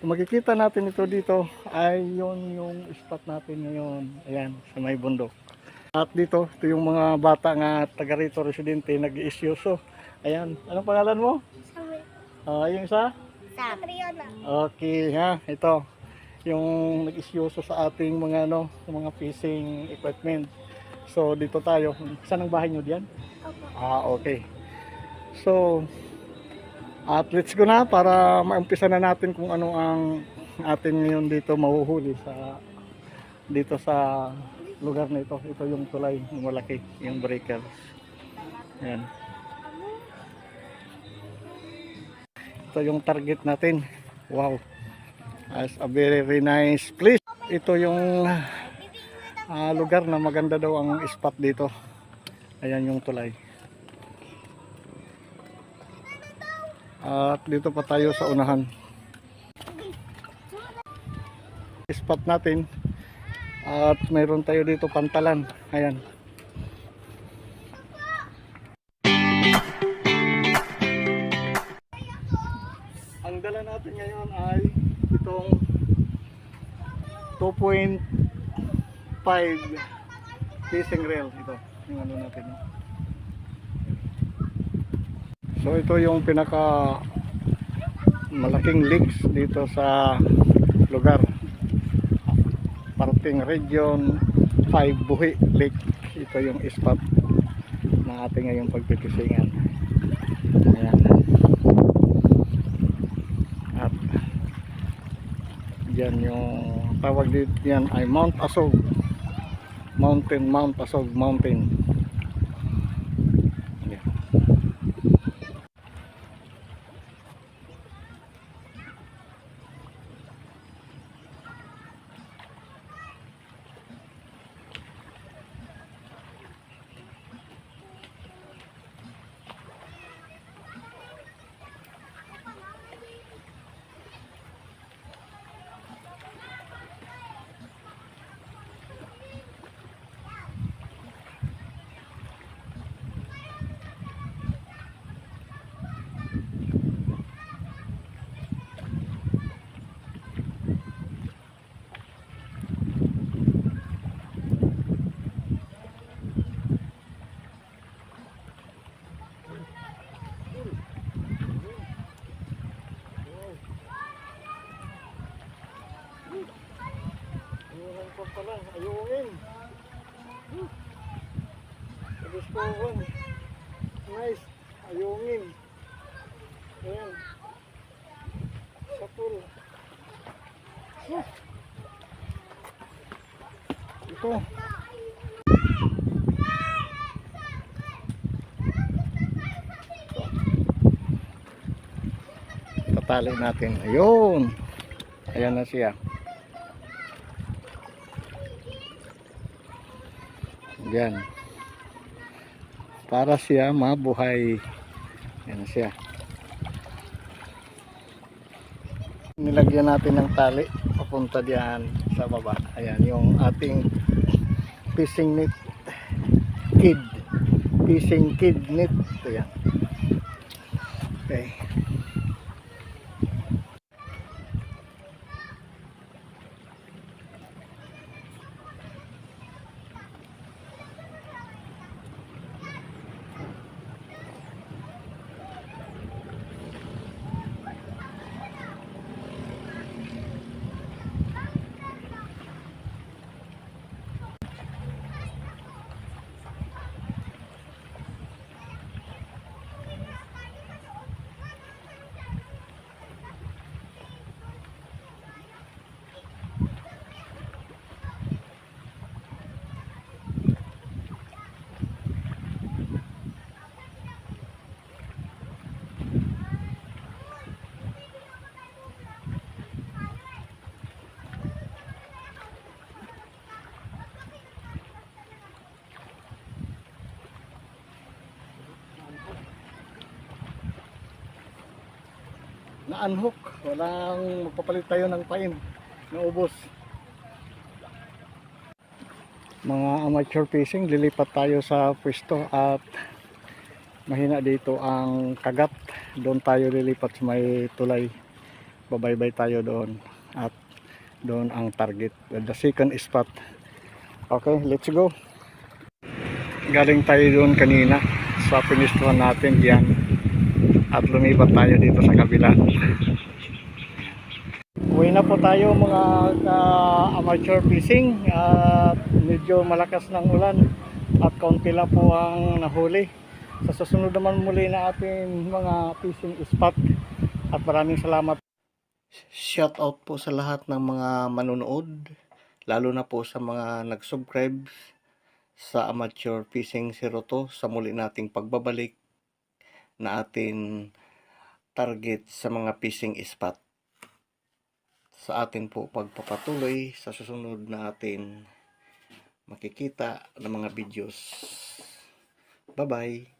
Makikita natin ito dito ay yung spot natin ngayon. Ayan, sa may bundok. At dito, ito yung mga bata nga taga rito, residente, nag-iisyoso. Ayan, anong pangalan mo? Sabi. Yung isa? Sam. Triana. Okay, ha, ito. Yung nag-isyoso sa ating mga mga fishing equipment. So, dito tayo. Saan ang bahay nyo diyan? Opo. Okay. So, at let's go na para maumpisa na natin kung ano ang atin ngayon dito mahuhuli dito sa lugar na ito. Ito yung tulay ng malaki, yung breaker. Ayan. Ito yung target natin. Wow. As a very nice place. Ito yung lugar na maganda daw ang spot dito. Ayan yung tulay. At dito pa tayo sa unahan. Spot natin. At mayroon tayo dito pantalan. Ayan. Ang dala natin ngayon ay itong 2.5 fishing reel. Ito yung ano natin. So ito yung pinaka malaking lakes dito sa lugar. Parting Region 5 Buhi Lake. Ito yung spot na ating ngayong pagpipisingan. Ayan. At yan yung tawag dito yan ay Mount Asog Mountain. Mount Asog Mountain. Ayan. Ayungin ko pala, ayungin. Gustuhan. Nice, ayungin. Ayan. Sapul. Ito. Tatali natin. Ayun. Ayan na siya. Yan. Para siya mabuhay. Yan siya. Nilagyan natin ng tali papunta diyan sa baba. Ayan yung ating fishing net kid. Fishing kid net. Ayan. Okay. Na-unhook. Walang magpapalit tayo ng pain. Naubos. Mga amateur fishing, lilipat tayo sa pwesto at mahina dito ang kagat. Doon tayo lilipat sa may tulay babaybay tayo doon at doon ang target, the second spot. Okay, let's go. Galing tayo doon kanina sa pinistuhan natin diyan at lumipat tayo dito sa kabila. Uwi na po tayo mga amateur fishing at medyo malakas ng ulan at kaunti lang po ang nahuli. Sa susunod naman muli na ating mga fishing spot at maraming salamat. Shout out po sa lahat ng mga manonood, lalo na po sa mga nag-subscribe sa Amateur Fishing 02 sa muli nating pagbabalik na atin target sa mga fishing spot. Sa atin po pagpapatuloy sa susunod na atin makikita ng mga videos. Bye bye.